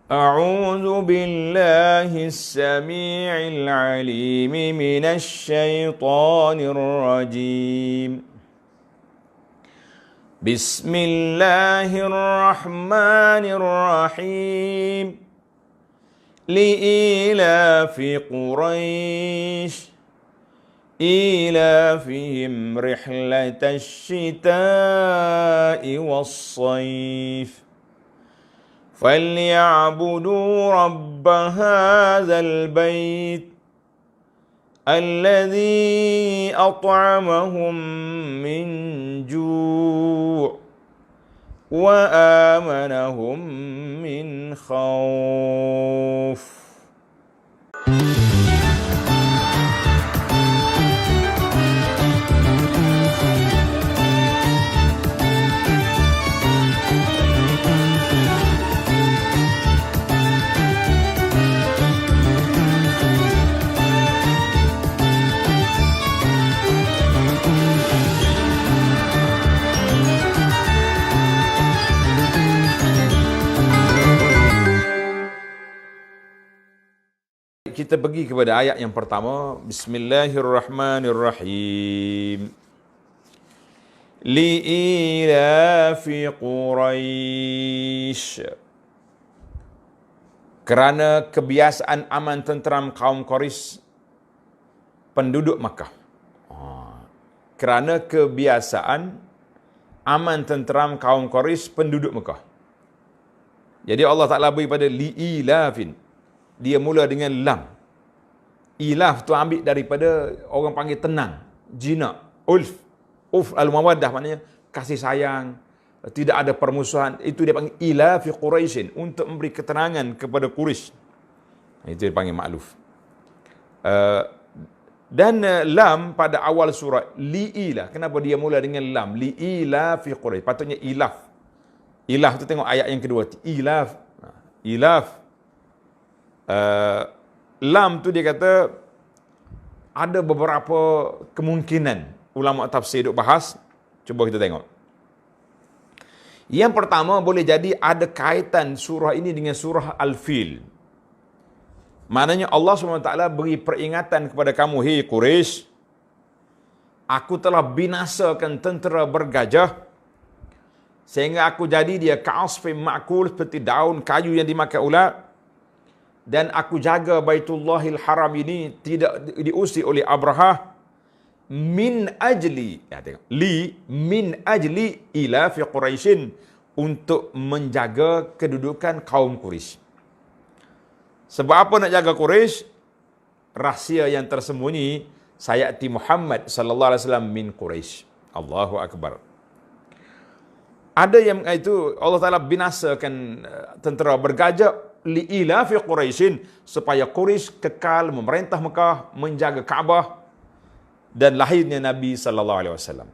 أعوذ بالله السميع العليم من الشيطان الرجيم بسم الله الرحمن الرحيم لإيلاف قريش إيلافهم رحلة الشتاء والصيف فليعبدوا رب هذا البيت الذي أطعمهم من جوع وآمنهم من خوف. Kita pergi kepada ayat yang pertama. Bismillahirrahmanirrahim. Li'ilafi Quraisy. Kerana kebiasaan aman tenteram kaum Quraisy, penduduk Makkah. Kerana kebiasaan aman tenteram kaum Quraisy, penduduk Makkah. Jadi Allah Ta'ala beri pada li'ilafin. Dia mula dengan lam. Ilaf tu ambil daripada orang panggil tenang, jinak, ulf. Uf al-mawaddah maknanya kasih sayang, tidak ada permusuhan. Itu dia panggil ilafi Quraisyin, untuk memberi ketenangan kepada Quraisy. Itu dia panggil ma'luf. Dan lam pada awal surah li'ilah. Kenapa dia mula dengan lam? Li'ilafi Quraisy. Patutnya ilaf. Ilaf tu tengok ayat yang kedua. Ilaf. Ilaf. Lam tu dia kata ada beberapa kemungkinan ulama tafsir duk bahas. Cuba kita tengok. Yang pertama, boleh jadi ada kaitan surah ini dengan surah Al-Fil. Maknanya Allah SWT beri peringatan kepada kamu, hei Quraisy, aku telah binasakan tentera bergajah sehingga aku jadi dia ka'asfim ma'kul, seperti daun kayu yang dimakan ulat. Dan aku jaga Baitullahil Haram ini tidak diusir oleh Abrahah min ajli, ya tengok, min ajli ila fi Quraisyin, untuk menjaga kedudukan kaum Quraisy. Sebab apa nak jaga Quraisy? Rahsia yang tersembunyi, sayati Muhammad sallallahu alaihi wasallam min Quraisy. Allahu akbar. Ada yang itu Allah Taala binasakan tentera bergajah li'ilafi Quraisyin, supaya Quraisy kekal memerintah Mekah, menjaga Kaabah, dan lahirnya Nabi sallallahu alaihi wasallam.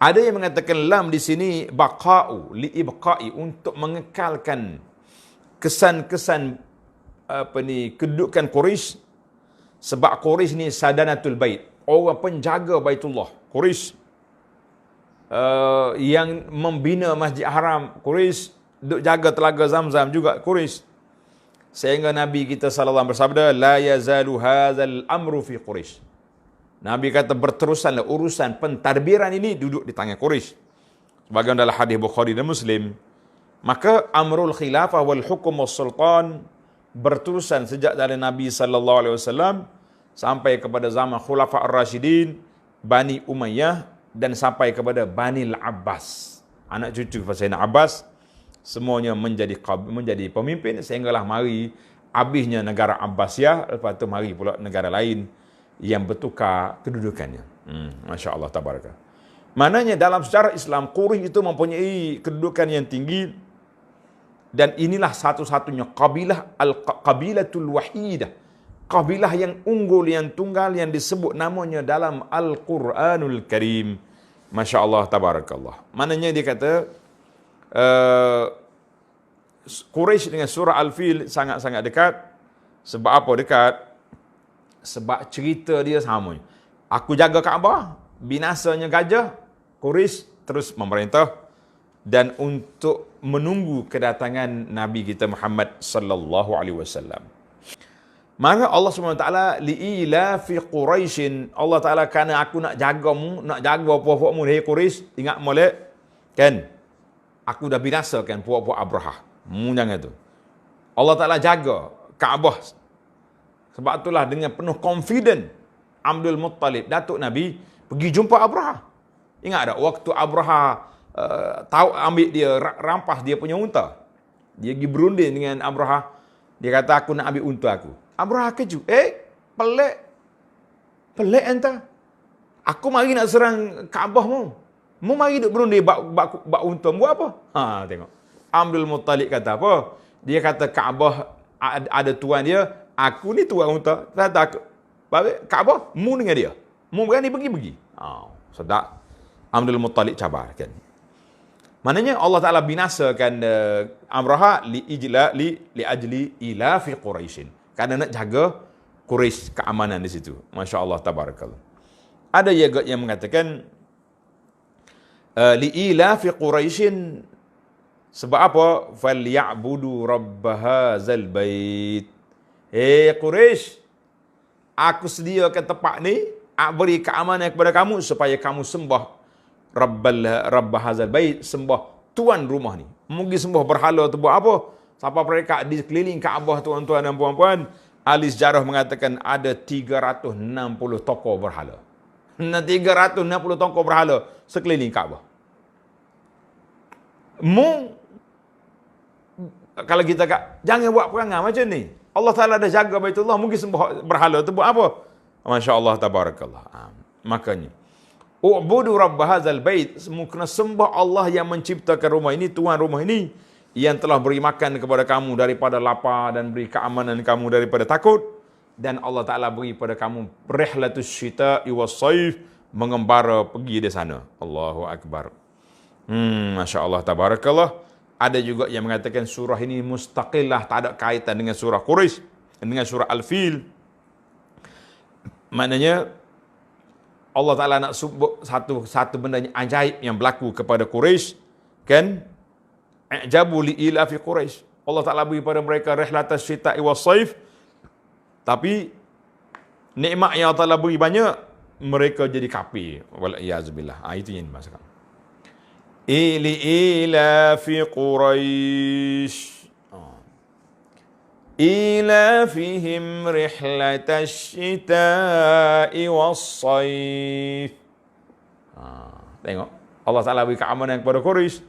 Ada yang mengatakan lam di sini baqa'u, li'ibqa'i, untuk mengekalkan kesan-kesan kedudukan Quraisy. Sebab Quraisy ni sadanatul bait, orang penjaga Baitullah. Quraisy yang membina Masjid Haram, Quraisy duk jaga telaga Zamzam juga Quraisy. Sehingga Nabi kita sallallahu alaihi wasallam bersabda, la yazalu hadzal amru fi Quraisy. Nabi kata berterusanlah urusan pentadbiran ini duduk di tangan Quraisy. Sebagaimana dalam hadis Bukhari dan Muslim. Maka amrul khilafah wal hukum was sultan berterusan sejak dari Nabi sallallahu alaihi wasallam sampai kepada zaman Khulafa ar-Rasyidin, Bani Umayyah, dan sampai kepada Bani al-Abbas, anak cucu Sayyidina Abbas. Semuanya menjadi pemimpin, sehinggalah mari habisnya negara Abbasiyah, lepas tu mari pula negara lain yang bertukar kedudukannya. Masya Allah, tabaraka. Maknanya dalam sejarah Islam, Quraisy itu mempunyai kedudukan yang tinggi, dan inilah satu-satunya kabilah, al-qabilatul wahidah, kabilah yang unggul, yang tunggal, yang disebut namanya dalam Al-Quranul Karim. Masya Allah, tabarakallah. Maknanya dia kata Quraisy dengan surah Al-Fil sangat-sangat dekat. Sebab apa dekat? Sebab cerita dia sama. Aku jaga Kaabah, binasanya gajah, Quraisy terus memerintah. Dan untuk menunggu kedatangan Nabi kita Muhammad sallallahu alaihi wasallam. Maka Allah SWT li'ila fi Quraisyin. Allah Ta'ala kerana aku nak jagamu, nak jaga puak-puakmu dari Quraisy. Ingat molek kan? Aku dah binasakan puak-puak Abrahah. Jangan tu. Allah Ta'ala jaga Kaabah. Sebab itulah dengan penuh confident Abdul Muttalib, datuk Nabi, pergi jumpa Abrahah. Ingat tak waktu Abrahah tahu ambil dia, rampas dia punya unta. Dia pergi berunding dengan Abrahah. Dia kata aku nak ambil unta aku. Abrahah kejut. Pelik. Pelik entah. Aku mari nak serang Kaabah mu. Mu mari duk berunding bak unta. Buat apa? Tengok. Abdul Muttalib kata apa? Dia kata Kaabah ada tuan dia. Aku ni tuan unta. Kata aku. Kaabah, mu dengan dia. Mu berani pergi-pergi. Sedap. Abdul Muttalib cabar kan. Maknanya Allah Ta'ala binasakan Abrahah li ajli ila fi Quraisyin. Kerana nak jaga Quraisy, keamanan di situ. Masya Allah, tabarakallah. Ada juga yang mengatakan li ila fi Quraisyin. Sebab apa? Falyabudu rabb hadzal bait. Quraisy, aku sediakan tempat ni, aku beri keamanan kepada kamu supaya kamu sembah rabb hadzal bait, sembah tuan rumah ni. Mungkin sembah berhala tu buat apa? Sampai mereka di sekeliling Kaabah, tuan-tuan dan puan-puan, ahli sejarah mengatakan ada 360 tokoh berhala. 360 tokoh berhala sekeliling Kaabah. Kalau kita jangan buat perangai macam ni. Allah Ta'ala dah jaga Baitullah, mungkin sembah berhala tu buat apa? Masya Allah, tabarakallah. Makanya, u'budu rabb hadzal bait, semua kena sembah Allah yang menciptakan rumah ini, tuan rumah ini, yang telah beri makan kepada kamu daripada lapar dan beri keamanan kamu daripada takut, dan Allah Ta'ala beri pada kamu rihlatus syita'i was saif, mengembara pergi di sana. Allahu Akbar. Masya Allah, tabarakallah. Ada juga yang mengatakan surah ini mustaqillah, tak ada kaitan dengan surah Quraisy, dengan surah Al-Fil. Maknanya Allah Ta'ala nak sebut satu benda yang ajaib yang berlaku kepada Quraisy, kan? I'jabu li ila fi Quraisy. Allah Ta'ala beri pada mereka rihlatas syita'i was saif. Tapi nikmat yang Allah Ta'ala beri banyak, mereka jadi kafir. Wal iyazubillah. Itu yang dimaksudkan. Ili ila fi Quraisy. Ila fihim rihlatas syita'i was saif. Tengok. Allah Ta'ala beri keamanan kepada Quraisy,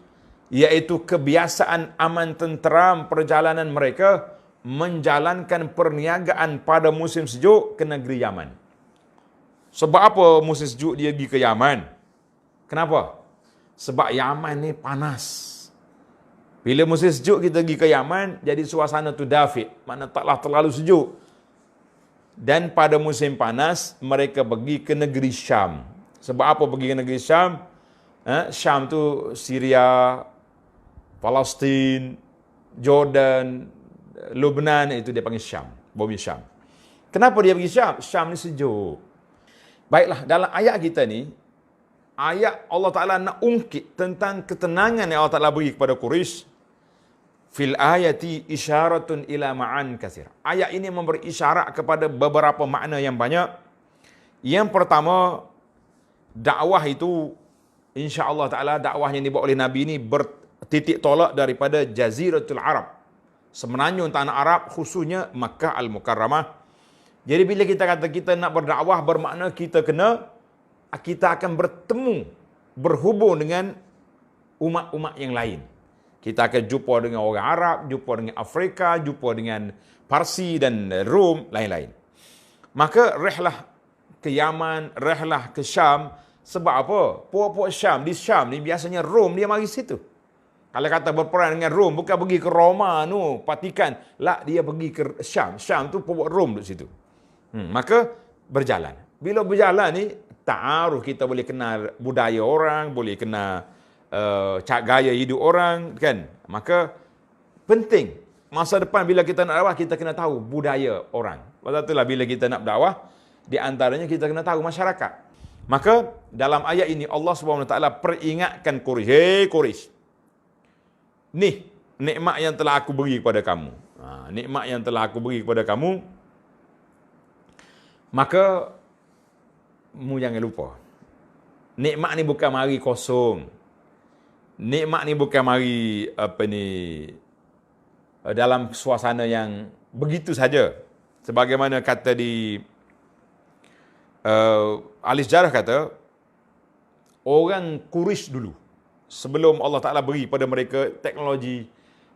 iaitu kebiasaan aman tenteram perjalanan mereka menjalankan perniagaan pada musim sejuk ke negeri Yaman. Sebab apa musim sejuk dia pergi ke Yaman? Kenapa? Sebab Yaman ni panas. Bila musim sejuk kita pergi ke Yaman, jadi suasana tu dafiq, makna taklah terlalu sejuk. Dan pada musim panas, mereka pergi ke negeri Syam. Sebab apa pergi ke negeri Syam? Syam tu Syria, Palestin, Jordan, Lebanon, itu dia panggil Syam, bumi Syam. Kenapa dia pergi Syam? Syam ni sejuk. Baiklah, dalam ayat kita ni, ayat Allah Ta'ala nak ungkit tentang ketenangan yang Allah Ta'ala beri kepada Quraisy. Fil ayati isyaratun ila ma'an katsir. Ayat ini memberi isyarat kepada beberapa makna yang banyak. Yang pertama, dakwah itu, insya-Allah Ta'ala dakwah yang dibuat oleh Nabi ini bertitik tolak daripada Jaziratul Arab, semenanjung tanah Arab, khususnya Makkah Al-Mukarramah. Jadi bila kita kata kita nak berdakwah, bermakna kita akan bertemu, berhubung dengan umat-umat yang lain. Kita akan jumpa dengan orang Arab, jumpa dengan Afrika, jumpa dengan Parsi dan Rom, lain-lain. Maka rihlah ke Yaman, rihlah ke Syam. Sebab apa? Puak-puak Syam, di Syam ni biasanya Rom dia mari situ. Kalau kata berperang dengan Rom, bukan pergi ke Roma tu, Vatikan. Lah, dia pergi ke Syam. Syam tu puak Rom di situ. Maka berjalan. Bila berjalan ni, ta'aruf, kita boleh kenal budaya orang, boleh kenal gaya hidup orang, kan? Maka penting masa depan bila kita nak dakwah, kita kena tahu budaya orang. Sebab itulah bila kita nak berdakwah, di antaranya kita kena tahu masyarakat. Maka dalam ayat ini Allah Subhanahu Wa Taala peringatkan Quraisy, Quraisy, Ni nikmat yang telah aku beri kepada kamu. Nikmat yang telah aku beri kepada kamu, maka mu jangan lupa. Nikmat ni bukan mari kosong. Nikmat ni bukan mari dalam suasana yang begitu saja. Sebagaimana kata di ahli sejarah kata, orang Quraisy dulu, sebelum Allah Ta'ala beri pada mereka teknologi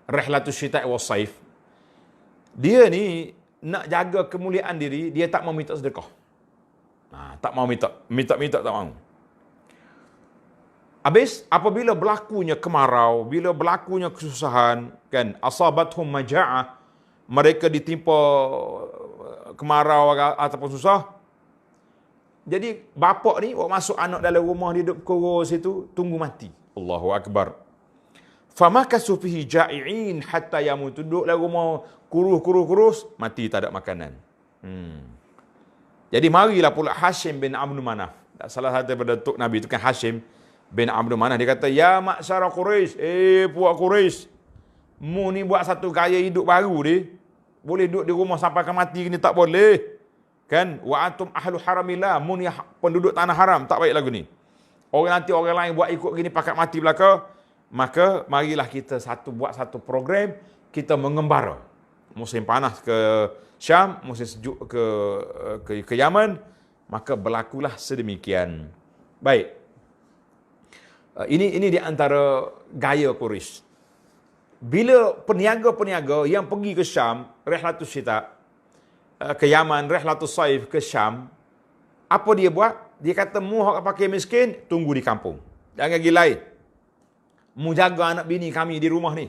Rihlatus Syita' was Saif, dia ni nak jaga kemuliaan diri, dia tak mau minta sedekah. Tak mau minta tak mau. Habis apabila berlakunya kemarau, bila berlakunya kesusahan, kan, asabathum maja'ah, mereka ditimpa kemarau ataupun susah. Jadi bapak ni waktu masuk anak dalam rumah, dia duduk kurus situ tunggu mati. Allahu akbar. Famakasu fihi ja'i'in hatta yamutu, duduk dalam rumah kurus mati, tak ada makanan. Jadi marilah pula Hashim bin Abdul Manaf. Salah satu daripada tok Nabi itu kan Hashim bin Abdul Manaf. Dia kata, ya maksara Quraisy, puak Quraisy, mu ni buat satu gaya hidup baru ni. Boleh duduk di rumah sampai ke mati ni, tak boleh. Kan? Wa antum ahlu haramillah, mu ni penduduk tanah haram, tak baik lagu ni. Nanti orang lain buat ikut gini pakat mati belaka. Maka marilah kita buat satu program, kita mengembara. Musim panas ke Syam, musim sejuk ke Yaman, maka berlakulah sedemikian. Baik. Ini di antara gaya Quraisy. Bila peniaga-peniaga yang pergi ke Syam, Rihlatus Syita', ke Yaman, Rihlatus Saif ke Syam, apa dia buat? Dia kata, mu hak pakai miskin, tunggu di kampung. Jangan pergi lain. Mu jaga anak bini kami di rumah ni.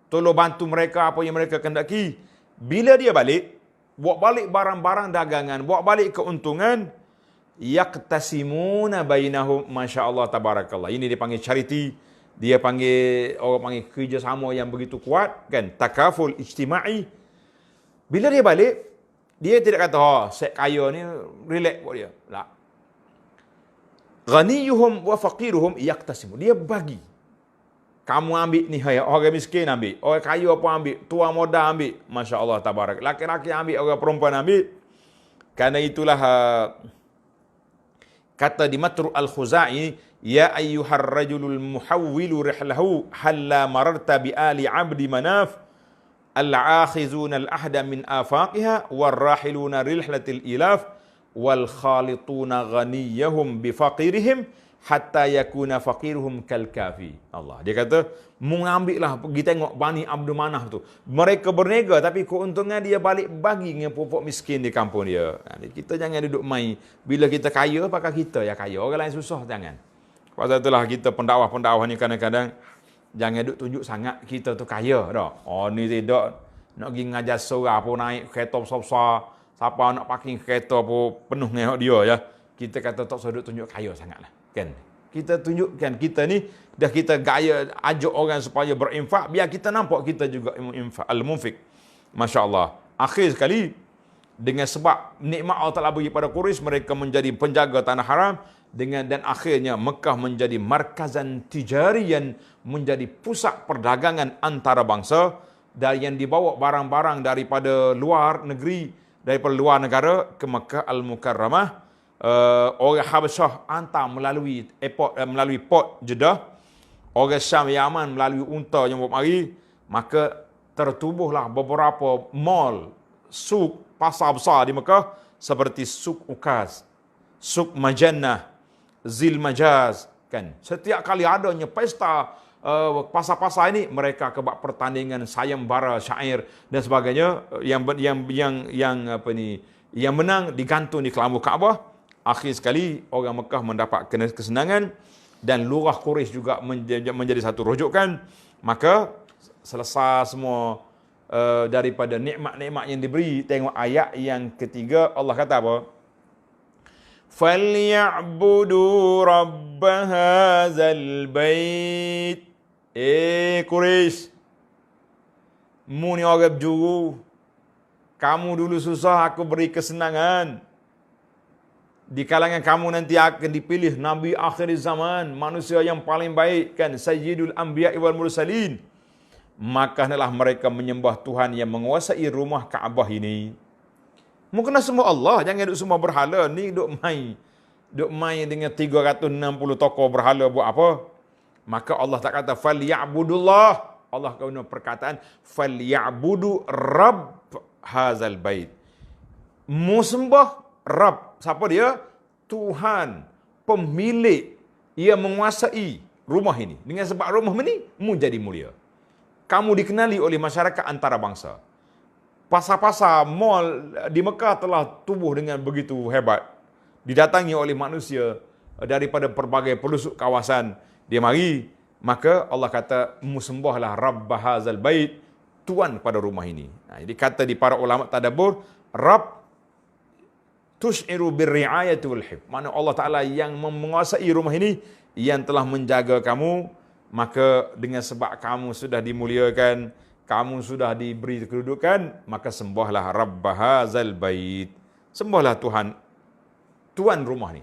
Tolong bantu mereka apa yang mereka kendaki. Bila dia balik, bawa balik barang-barang dagangan, bawa balik keuntungan, yaqtasimuna bainahum, masya-Allah tabarakallah. Ini dia panggil charity, dia panggil, orang panggil kerjasama yang begitu kuat, kan, takaful ijtima'i. Bila dia balik, dia tidak kata, saya kaya ni relax buat dia. Tak. Ghaniyuhum wa faqiruhum yaqtasimu. Dia bagi. Kamu ambil ni, orang miskin ambil, orang kaya apa ambil, tua muda ambil, masya-Allah tabarak. Laki-laki ambil, orang perempuan ambil. Karena itulah kata di Matru' al-Khuzai, ya ayyuhar rajulul muhawwilu rihlahu halla mararta bi ali abdi manaf al-akhizuna al-ahda min afaqiha warrahiluna rihlatil ilaf wal khalituna ghaniyahum bi faqirihim hatta yakuna faqiruhum kal kafi. Allah. Dia kata, mengambillah pergi tengok Bani Abdul Manaf tu. Mereka berniaga tapi keuntungan dia balik bagi dengan pokok miskin di kampung dia. Kita jangan duduk main. Bila kita kaya, pakai kita ya kaya. Orang lain susah jangan. Pasal itulah kita pendakwah-pendakwah ni kadang-kadang jangan duduk tunjuk sangat kita tu kaya dah. Oh ni tidak nak pergi ngajar seorang apa naik kereta besar-besar. Siapa nak parking kereta apa penuh dengan dia ya. Kita kata tak usah duduk tunjuk kaya sangatlah. Kan? Kita tunjukkan kita ni dah kita gaya ajak orang supaya berinfak, biar kita nampak kita juga infak al-munfik. Masya-Allah. Akhir sekali, dengan sebab nikmat Allah Taala bagi pada Quraisy, mereka menjadi penjaga tanah haram, dan akhirnya Mekah menjadi markazan tijarian, menjadi pusat perdagangan antara bangsa, dan yang dibawa barang-barang daripada luar negeri, daripada luar negara ke Mekah al-Mukarramah. Orang Habasyah hantar melalui airport, melalui port Jeddah. Orang Syam, Yaman melalui unta yang buat mari. Maka tertubuhlah beberapa mall, suk, pasar besar di Mekah seperti Suk Ukaz, Suk Majannah, Zil Majaz, kan. Setiap kali adanya pesta pasar-pasar ini, mereka buat pertandingan sayembara, syair dan sebagainya. Yang menang digantung di kelambu Kaabah. Akhir sekali orang Mekah mendapat kesenangan dan lurah Quraisy juga menjadi satu rujukan. Maka selesai semua daripada nikmat-nikmat yang diberi. Tengok ayat yang ketiga, Allah kata apa? Falyabudu rabb hadzal bait. Quraisy, mu ni orang berjuru. Kamu dulu susah, aku beri kesenangan. Di kalangan kamu nanti akan dipilih Nabi akhir zaman, manusia yang paling baik, kan, Sayyidul Anbiya wal Mursalin. maka hendaklah mereka menyembah Tuhan yang menguasai rumah Kaabah ini. Mu kena sembah Allah, jangan duk sembah berhala. Ni duk main dengan 360 tokoh berhala buat apa? Maka Allah tak kata falya'budullah. Allah guna perkataan falya'budu rabb hazal bait. Mu sembah Rabb. Siapa dia? Tuhan, pemilik yang menguasai rumah ini. Dengan sebab rumah ini, mu jadi mulia. Kamu dikenali oleh masyarakat antarabangsa. Pasar-pasar, mall di Mekah telah tumbuh dengan begitu hebat. Didatangi oleh manusia daripada pelbagai pelosok kawasan. Dia mari, maka Allah kata, musembahlah Rabb hazal bait, Tuan pada rumah ini. Jadi kata di para ulama tadabbur, Rabb tus'iru birri'ayati wal hifz. Mana Allah Ta'ala yang menguasai rumah ini, yang telah menjaga kamu, maka dengan sebab kamu sudah dimuliakan, kamu sudah diberi kedudukan, maka sembahlah Rabb hazal bait. Sembahlah Tuan rumah ni.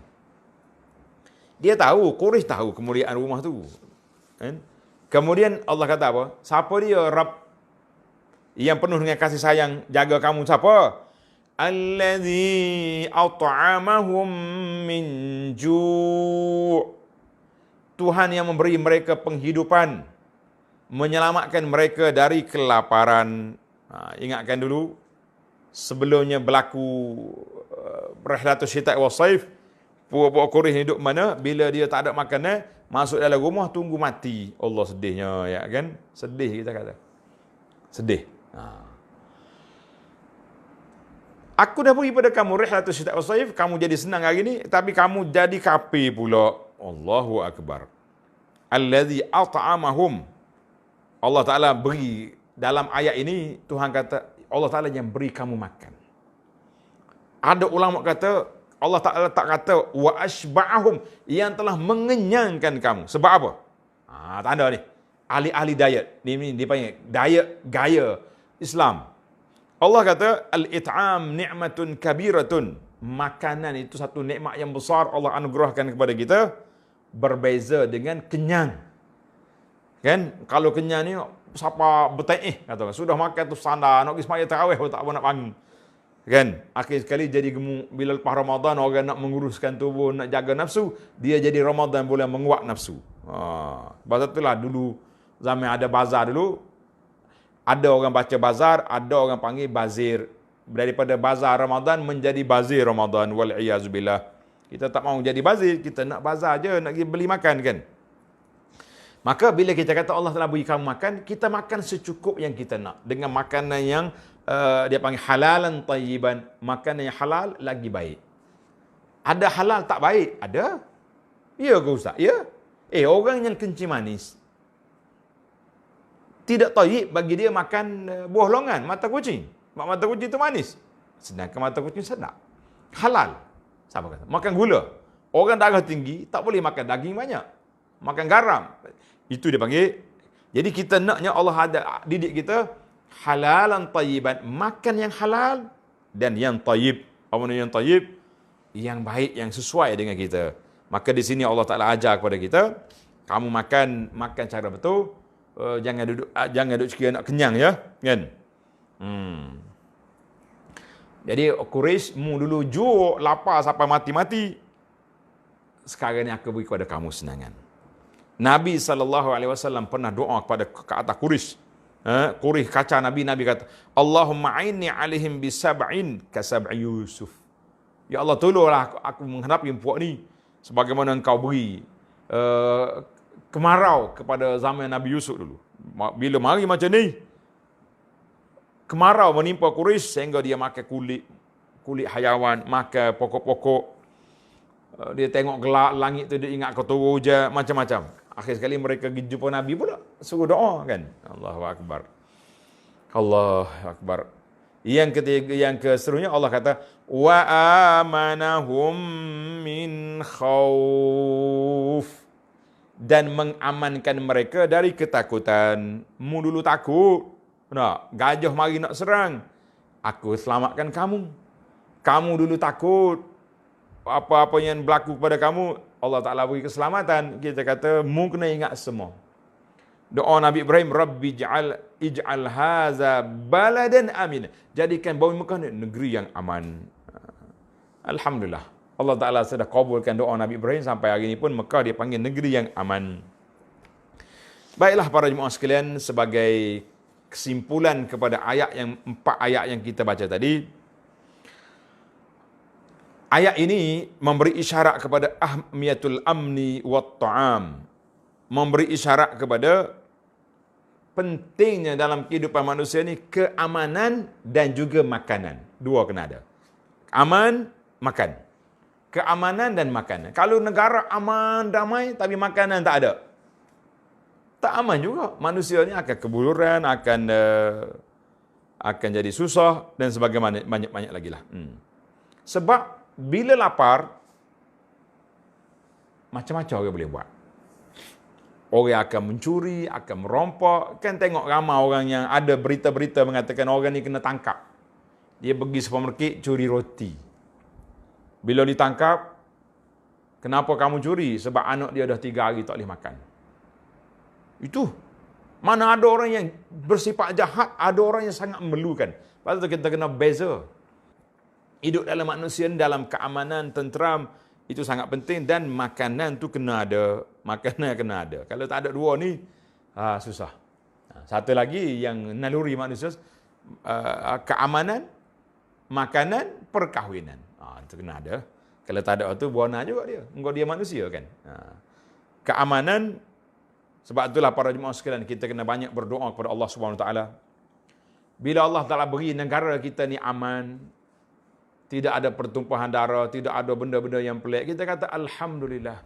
Dia tahu, Quraisy tahu kemuliaan rumah tu. Kan? Kemudian Allah kata apa? Siapa dia Rabb yang penuh dengan kasih sayang, jaga kamu? Siapa? Allazi at'amahum min ju'. Tuhan yang memberi mereka penghidupan, menyelamatkan mereka dari kelaparan. Ingatkan dulu, sebelumnya berlaku Rihlatus Syita' wa Saif, puak-puak Quraisy hidup mana? Bila dia tak ada makanan, masuk dalam rumah tunggu mati. Allah sedihnya, ya kan? Sedih kita kata. Sedih. Aku dah beri pada kamu Rihlatus Syita' wa Saif, kamu jadi senang hari ni, tapi kamu jadi kafir pula. Allahu Akbar. Allazi at'amahum. Allah Ta'ala beri, dalam ayat ini Tuhan kata, Allah Ta'ala yang beri kamu makan. Ada ulama kata, Allah Ta'ala tak kata wa ashba'ahum, yang telah mengenyangkan kamu. Sebab apa? Tanda ni. Ahli-ahli diet. Ni dipanggil diet gaya Islam. Allah kata, al-it'am ni'matun kabiratun. Makanan itu satu nikmat yang besar Allah anugerahkan kepada kita. Berbeza dengan kenyang. Kan? Kalau kenyang ni, siapa bertaih, kata sudah makan tu sandar, nak pergi semaya tarawih pun tak apa nak bangun. Kan? Akhir sekali jadi gemuk. Bila lepas Ramadan, orang nak menguruskan tubuh, nak jaga nafsu, dia jadi Ramadan boleh menguat nafsu. Sebab itulah dulu, zaman ada bazar dulu, ada orang baca bazar, ada orang panggil bazir. Daripada bazar Ramadan menjadi bazir Ramadan. Wal'iyazubillah. Kita tak mahu jadi bazir, kita nak bazar je, nak pergi beli makan kan. Maka bila kita kata Allah telah beri kamu makan, kita makan secukup yang kita nak. Dengan makanan yang dia panggil halalan tayyiban. Makanan yang halal lagi baik. Ada halal tak baik? Ada. Ya ke Ustaz? Ya. Orang yang kencing manis, tidak tayyib bagi dia makan buah longan, mata kucing. Mata kucing itu manis. Sedangkan mata kucing sedap. Halal. Siapa kata? Makan gula. Orang darah tinggi tak boleh makan daging banyak. Makan garam. Itu dia panggil. Jadi kita naknya Allah ada didik kita halalan tayyiban. Makan yang halal dan yang tayyib. Apa yang tayyib? Yang baik, yang sesuai dengan kita. Maka di sini Allah Ta'ala ajar kepada kita, kamu makan cara betul. Jangan duduk sekiranya nak kenyang ya. Kan? Jadi Quraisy mu dulu juk lapar sampai mati-mati. Sekarang ni aku beri kepada kamu senangan. Nabi SAW pernah doa kepada ke atas Quraisy. Quraisy kaca Nabi kata, Allahumma aini alaihim bisab'in kasab'i Yusuf. Ya Allah, tolonglah aku menghadapi puak ni sebagaimana engkau beri kemarau kepada zaman Nabi Yusuf dulu. Bila mari macam ni, kemarau menimpa Quraisy sehingga dia makan kulit hayawan, makan pokok-pokok. Dia tengok gelap langit tu, dia ingat keturun hujan, macam-macam. Akhir sekali mereka pergi jumpa Nabi pula, suruh doa kan. Allahu Akbar. Allahu Akbar. Yang ketiga, yang keseterusnya Allah kata, wa amanahum min khauf. Dan mengamankan mereka dari ketakutan. Mu dulu takut. Nak, gajah mari nak serang. Aku selamatkan kamu. Kamu dulu takut. Apa-apa yang berlaku kepada kamu, Allah Ta'ala beri keselamatan. Kita kata, mu kena ingat semua. Doa Nabi Ibrahim, Rabbi ja'al ij'al haza baladan amin. Jadikan bumi Mekah ni negeri yang aman. Alhamdulillah. Allah Ta'ala sudah kabulkan doa Nabi Ibrahim sampai hari ini pun Mekah dia panggil negeri yang aman. Baiklah para jemaah sekalian, sebagai kesimpulan kepada empat ayat yang kita baca tadi, ayat ini memberi isyarat kepada ahmiyatul amni wat ta'am. Memberi isyarat kepada pentingnya dalam kehidupan manusia ni keamanan dan juga makanan. Dua kena ada. Aman, makan. Keamanan dan makanan. Kalau negara aman, damai, tapi makanan tak ada, tak aman juga. Manusia ni akan kebuluran, akan jadi susah dan sebagainya, banyak-banyak lagi lah. Sebab bila lapar, macam-macam orang boleh buat. Orang akan mencuri, akan merompok. Kan tengok ramai orang yang ada berita-berita mengatakan orang ni kena tangkap. Dia pergi supermarket curi roti. Bila ditangkap, kenapa kamu curi? Sebab anak dia dah 3 hari tak boleh makan. Itu. Mana ada orang yang bersifat jahat, ada orang yang sangat memerlukan. Lepas tu kita kena beza. Hidup dalam manusia dalam keamanan, tenteram, itu sangat penting, dan makanan tu kena ada. Makanan kena ada. Kalau tak ada dua ni, susah. Satu lagi yang naluri manusia, keamanan, makanan, perkahwinan. Itu kena ada. Kalau tak ada tu, buana juga dia. Engkau dia manusia kan. Keamanan, sebab itulah para jemaah sekalian, kita kena banyak berdoa kepada Allah Subhanahu Wa Taala. Bila Allah Ta'ala beri negara kita ni aman, tidak ada pertumpahan darah, tidak ada benda-benda yang pelik, kita kata Alhamdulillah.